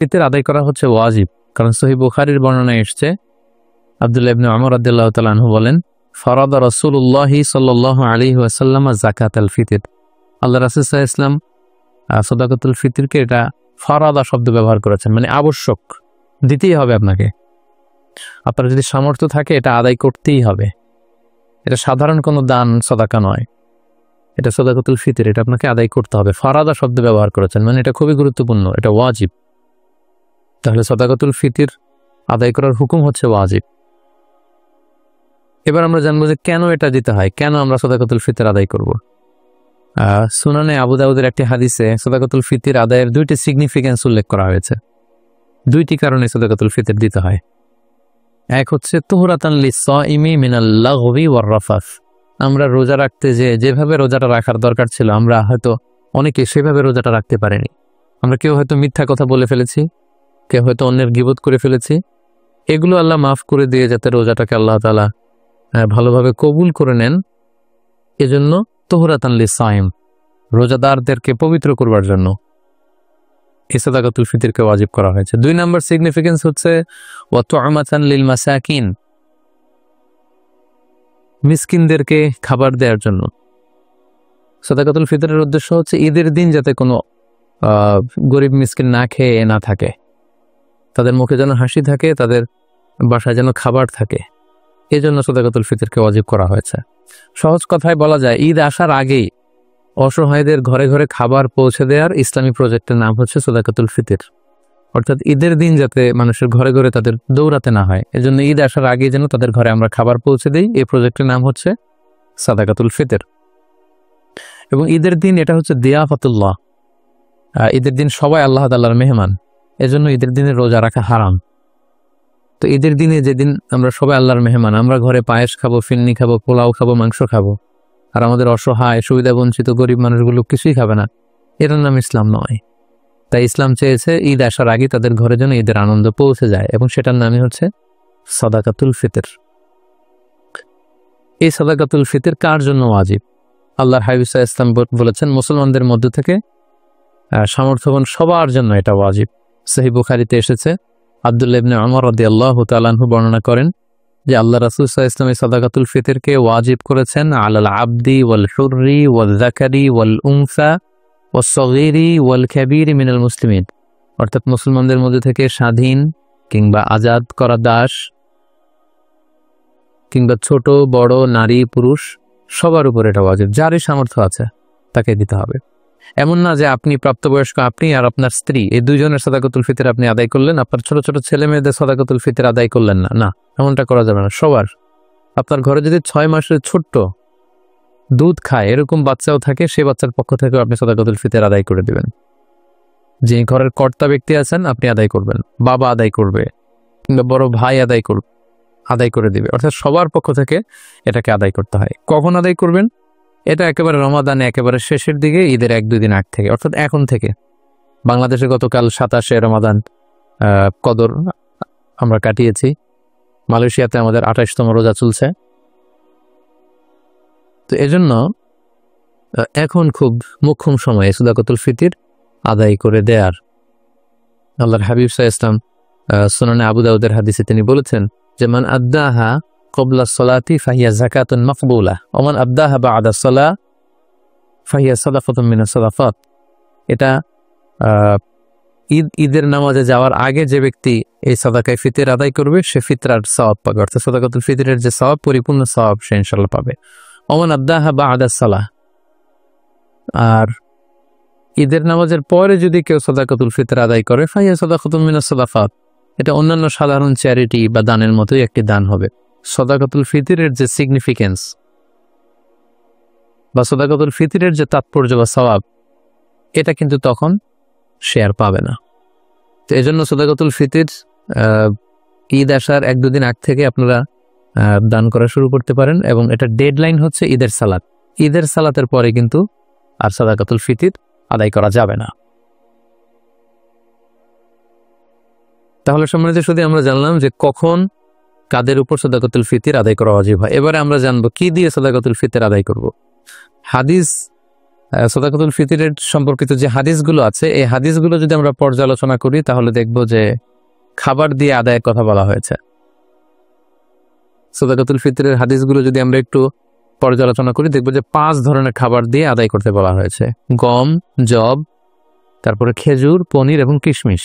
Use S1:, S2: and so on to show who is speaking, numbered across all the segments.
S1: ফিতর আদায় করা হচ্ছে ওয়াজিব, কারণ সহিহ বুখারীর বর্ণনায় এসেছে, আব্দুল্লাহ ইবনে ওমর রাদিয়াল্লাহু তাআলা আনহু বলেন, ফারাদা রাসূলুল্লাহ সাল্লাল্লাহু আলাইহি ওয়াসাল্লাম যাকাতাল ফিতর। আল্লাহ রাসূল সাল্লাল্লাহু আলাইহি ওয়াসাল্লাম সাদাকাতুল ফিতরকে এটা ফারাদা শব্দ ব্যবহার করেছেন, মানে আবশ্যক, দিতেই হবে আপনাকে। আপনার যদি সামর্থ্য থাকে এটা আদায় করতেই হবে। এটা সাধারণ কোনো দান সাদাকা নয়, এটা সাদাকাতুল ফিতর, এটা আপনাকে আদায় করতে হবে। ফারাদা শব্দ ব্যবহার করেছেন, মানে এটা খুবই গুরুত্বপূর্ণ, এটা ওয়াজিব। তাহলে সাদাকাতুল ফিতর আদায় করার হুকুম হচ্ছে ওয়াজিব। এবার আমরা জানবো যে কেন এটা দিতে হয়, কেন আমরা সাদাকাতুল ফিতর আদায় করব। সুনানে আবু দাউদের একটি হাদিসে সাদাকাতুল ফিতর আদায়ের দুইটি সিগনিফিকেন্স উল্লেখ করা হয়েছে। দুইটি কারণে সাদাকাতুল ফিতর দিতে হয়। এক হচ্ছে তুহরাতান লিস-সাইমি মিনাল লাগবি ওয়ার রাফাস। আমরা রোজা রাখতে যেভাবে রোজাটা রাখার দরকার ছিল, আমরা হয়তো অনেকে সেভাবে রোজাটা রাখতে পারিনি। আমরা কেউ হয়তো মিথ্যা কথা বলে ফেলেছি, কেউ হয়তো অন্যের গীবত করে ফেলেছি। এগুলো আল্লাহ মাফ করে দিয়ে যাতে রোজাটাকে আল্লাহ তাআলা ভালোভাবে কবুল করে নেন, এজন্য তুহরাতান লিস-সাইম, রোজাদারদেরকে পবিত্র করবার জন্য এই সাদাকাতুল ফিতরকে ওয়াজিব করা হয়েছে। 2 নম্বর সিগনিফিকেন্স হচ্ছে ওয়া তু'মাতান লিল মাসাকিন, মিসকিনদেরকে খাবার দেওয়ার জন্য। সাদাকাতুল ফিতরের উদ্দেশ্য হচ্ছে ঈদের দিন যাতে কোনো গরিব মিসকিন না খেয়ে না থাকে, তাদের মুখে যেন হাসি থাকে, তাদের বাসায় যেন খাবার থাকে, এই জন্য সাদাকাতুল ফিতরকে ওয়াজিব করা হয়েছে। সহজ কথায় বলা যায়, ঈদ আসার আগেই অসহায়দের ঘরে ঘরে খাবার পৌঁছে দেওয়ার ইসলামী প্রজেক্টের নাম হচ্ছে সাদাকাতুল ফিতর। অর্থাৎ ঈদের দিন যাতে মানুষের ঘরে ঘরে তাদের দৌড়াতে না হয়, এজন্য ঈদ আসার আগেই যেন তাদের ঘরে আমরা খাবার পৌঁছে দিই, এই প্রজেক্টের নাম হচ্ছে সাদাকাতুল ফিতর। এবং ঈদের দিন এটা হচ্ছে দিয়াফাতুল্লাহ, ঈদের দিন সবাই আল্লাহ তাআলার মেহমান, এজন্য ঈদের দিনে রোজা রাখা হারাম। তো ঈদের দিনে যেদিন আমরা সবাই আল্লাহর মেহমান, আমরা ঘরে পায়েস খাবো, ফিরনি খাবো, পোলাও খাবো, মাংস খাবো, আর আমাদের অসহায় সুবিধা বঞ্চিত গরিব মানুষগুলো কিছুই খাবে না, এটার নাম ইসলাম নয়। তাই ইসলাম চেয়েছে ঈদ আসার আগে তাদের ঘরে যেন ঈদের আনন্দ পৌঁছে যায়, এবং সেটার নামই হচ্ছে সাদাকাতুল ফিতর। এই সাদাকাতুল ফিতর কার জন্য ওয়াজিব? আল্লাহর হাবিব সাল্লাল্লাহু আলাইহি ওয়াসাল্লাম বলেছেন, মুসলমানদের মধ্য থেকে সামর্থ্যবান সবার জন্য এটা ওয়াজিব। সহিহ বুখারীতে এসেছে, আব্দুল্লাহ ইবনে ওমর রাদিয়াল্লাহু তাআলা আনহু বর্ণনা করেন যে আল্লাহ রাসূল সাল্লাল্লাহু আলাইহি ওয়াসাল্লাম সাদাকাতুল ফিতরকে ওয়াজিব করেছেন আলাল আবদি ওয়াল হুররি ওয়াল যাকারি ওয়াল উনসা ওয়াস সগীরি ওয়াল কাবীরি মিনাল মুসলিমিন। অর্থাৎ মুসলমানদের মধ্যে থেকে স্বাধীন কিংবা আজাদ করা দাস কিংবা ছোট বড় নারী পুরুষ সবার উপর এটা ওয়াজিব, যারই সামর্থ্য আছে তাকে দিতে হবে। এমন না যে আপনি প্রাপ্তবয়স্ক, আপনি আর আপনার স্ত্রী, এই দুইজনের সাদাকাতুল ফিতর আপনি আদায় করলেন, আপনার ছোট ছোট ছেলে মেয়েদের সাদাকাতুল ফিতর আদায় করলেন না, না, এমনটা করা যাবে না। সবার, আপনার ঘরে যদি 6 মাসের ছোট্ট দুধ খায় এরকম বাচ্চাও থাকে, সেই বাচ্চার পক্ষ থেকেও আপনি সাদাকাতুল ফিতর আদায় করে দিবেন। যিনি ঘরের কর্তা ব্যক্তি আছেন আপনি আদায় করবেন, বাবা আদায় করবে কিংবা বড় ভাই আদায় করে দিবে। অর্থাৎ সবার পক্ষ থেকে এটাকে আদায় করতে হয়। কখন আদায় করবেন? এটা একেবারে রমাদানে একেবারে শেষের দিকে, ঈদের 1-2 দিন আগ থেকে, অর্থাৎ এখন থেকে। বাংলাদেশে গতকাল 27শে রমাদান কদর আমরা কাটিয়েছি, মালয়েশিয়াতে আমাদের 28তম রোজা চলছে। তো এজন্য এখন খুব মোক্ষম সময় সাদাকাতুল ফিতর আদায় করে দেয়ার। আল্লাহর হাবিব সাল্লাল্লাহু আলাইহি ওয়াসাল্লাম সুনানে আবু দাউদের হাদিসে তিনি বলেছেন যে মান আদ্দাহা ক্বাবলা সলাতি ফাহিয়া যাকাতুন মাকবুলা ওয়া মান আদ্দাহা বা'দা সলা ফাহিয়া সাদাকাতুন মিনাস সাদাকাত। এটা ঈদের নামাজে যাওয়ার আগে যে ব্যক্তি এই সাদাকায়ে ফিতর আদায় করবে সে ফিতরার সওয়াব পাবে, অর্থাৎ সাদাকাতুল ফিতরের যে সওয়াব, পরিপূর্ণ সওয়াব সে ইনশাআল্লাহ পাবে। ওয়া মান আদ্দাহা বা'দা সলা, আর ঈদের নামাজের পরে যদি কেউ সাদাকাতুল ফিতর আদায় করে ফাহিয়া সাদাকাতুন মিনাস সাদাকাত, এটা অন্যান্য সাধারণ চ্যারিটি বা দানের মতোই একটি দান হবে। সাদাকাতুল ফিতরের যে সিগনিফিকেন্স বা সাদাকাতুল ফিতরের যে তাৎপর্য বা সওয়াব, এটা কিন্তু তখন সে আর পাবে না। তো এজন্য সাদাকাতুল ফিতর ঈদ আসার 1-2 দিন আগ থেকে আপনারা দান করা শুরু করতে পারেন, এবং এটা ডেডলাইন হচ্ছে ঈদের সালাত। ঈদের সালাতের পরে কিন্তু আর সাদাকাতুল ফিতর আদায় করা যাবে না। তাহলে সম্মানিত শুধু আমরা জানলাম যে কখন কাদের উপর সাদাকাতুল ফিতর আদায় করা ওয়াজিব হয়। এবারে আমরা জানবো কি দিয়ে সাদাকাতুল ফিতর আদায় করব। হাদিস সাদাকাতুল ফিতরের সম্পর্কিত যে হাদিসগুলো আছে, এই হাদিসগুলো যদি আমরা পর্যালোচনা করি তাহলে দেখব যে খাবার দিয়ে আদায়ের কথা বলা হয়েছে। সাদাকাতুল ফিতরের হাদিসগুলো যদি আমরা একটু পর্যালোচনা করি দেখব যে 5 ধরনের খাবার দিয়ে আদায় করতে বলা হয়েছে। গম, যব, তারপরে খেজুর, পনির এবং কিশমিশ,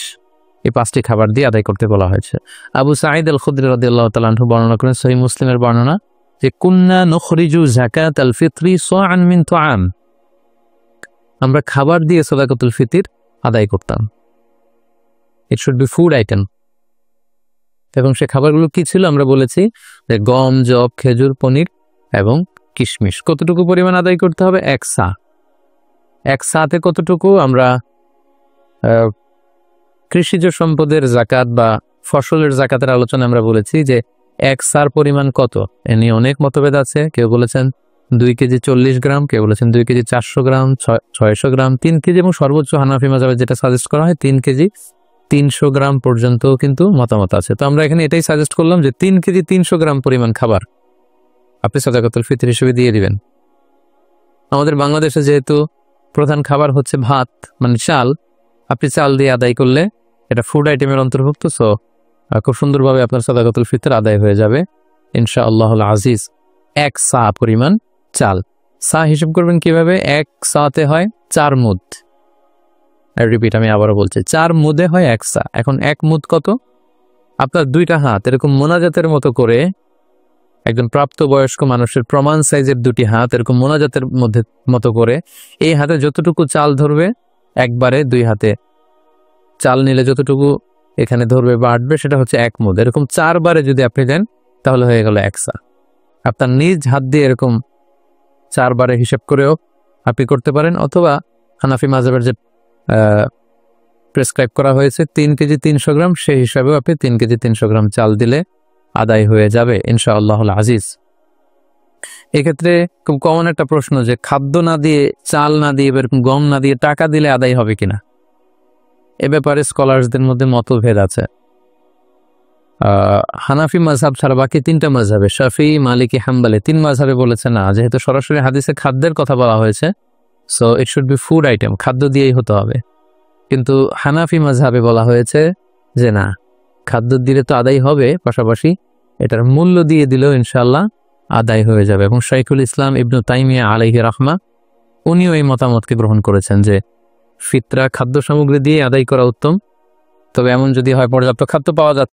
S1: এই 5টি খাবার দিয়ে আদায় করতে বলা হয়েছে। আবু সাঈদ আল খুদরি রাদিয়াল্লাহু তাআলা আনহু বর্ণনা করেন, সহিহ মুসলিমের বর্ণনা, যে কুন্না নুখরিজু যাকাতাল ফিতরি সাআন মিন তুআম, আমরা খাবার দিয়ে সাদাকাতুল ফিতর আদায় করতাম। It should be food item. এবং সে খাবারগুলো কি ছিল আমরা বলেছি যে গম, যব, খেজুর, পনির এবং কিশমিশ। কতটুকু পরিমাণ আদায় করতে হবে? 1 সা। 1 সাতে কতটুকু? আমরা কৃষিজ সম্পদের জাকাত বা ফসলের জাকাতের আলোচনা আমরা বলেছি যে 1 সার পরিমাণ কত, এ নিয়ে অনেক মতভেদ আছে। কেউ বলেছেন 2 কেজি 40 গ্রাম, কেউ বলেছেন 2 কেজি 400 গ্রাম, 600 গ্রাম, 3 কেজি এবং সর্বোচ্চ হানাফি মাযহাবে যেটা সাজেস্ট করা হয় 3 কেজি 300 গ্রাম পর্যন্ত কিন্তু মতামত আছে। তো আমরা এখানে এটাই সাজেস্ট করলাম যে 3 কেজি 300 গ্রাম পরিমাণ খাবার আপনি সাদাকাতুল ফিতর হিসেবে দিয়ে দিবেন। আমাদের বাংলাদেশে যেহেতু প্রধান খাবার হচ্ছে ভাত, মানে চাল, আপনি চাল দিয়ে আদায় করলে এটা ফুড আইটেমের অন্তর্ভুক্ত। সো খুব সুন্দরভাবে আপনার সাদাকাতুল ফিতর আদায় হয়ে যাবে ইনশাআল্লাহুল আজিজ। 1 সা পরিমাণ চাল। সা হিসেব করবেন কিভাবে? 1 সাতে হয় 4 মুদ। রিপিট, আমি আবারও বলছি, 4 মুদে হয় 1 সা। এখন 1 মুদ কত? আপনার 2টা হাত এরকম মোনাজাতের মতো করে, একজন প্রাপ্তবয়স্ক মানুষের প্রমাণ সাইজের 2টি হাত এরকম মোনাজাতের মতো করে, এই হাতে যতটুকু চাল ধরবে একবারে 2 হাতে চাল নিলে যতটুকু এখানে ধরবে বা আটবে সেটা হচ্ছে 1 মুদ। এরকম 4 বারে যদি আপনি দেন তাহলে হয়ে গেল 1 সা। আপনার নিজ হাত দিয়ে এরকম 4 বারে হিসাব করেও আপনি করতে পারেন, অথবা হানাফি মাযহাবের যে প্রেসক্রাইব করা হয়েছে 3 কেজি 300 গ্রাম, সেই হিসাবেও আপনি 3 কেজি 300 গ্রাম চাল দিলে আদায় হয়ে যাবে ইনশাআল্লাহুল আজিজ। এক্ষেত্রে খুব কমন একটা প্রশ্ন যে খাদ্য না দিয়ে, চাল না দিয়ে, এরকম গম না দিয়ে টাকা দিলে আদায় হবে কিনা। এ ব্যাপারে স্কলারসদের মধ্যে মতভেদ আছে। হানাফি মাযহাব ছাড়া বাকি 3টা মাযহাবে, শাফিঈ, মালিকি, হাম্বলি, 3 মাযহাবে বলেছে না, যেহেতু সরাসরি হাদিসে খাদ্যের কথা বলা হয়েছে, so it should be food item, খাদ্য দিয়েই হতে হবে। কিন্তু হানাফি মাযহাবে বলা হয়েছে যে না, খাদ্য দিলে তো আদায় হবে, পাশাপাশি এটার মূল্য দিয়ে দিলেও ইনশাআল্লাহ আদায় হয়ে যাবে। এবং শাইখুল ইসলাম ইবনু তাইমিয়া আলাইহি রাহমা উনিও এই মতামতকে গ্রহণ করেছেন যে ফিতরা খাদ্য সামগ্রী দিয়ে আদায় করা উত্তম। তবে এমন যদি হয় পর্যাপ্ত খাদ্য পাওয়া যাচ্ছে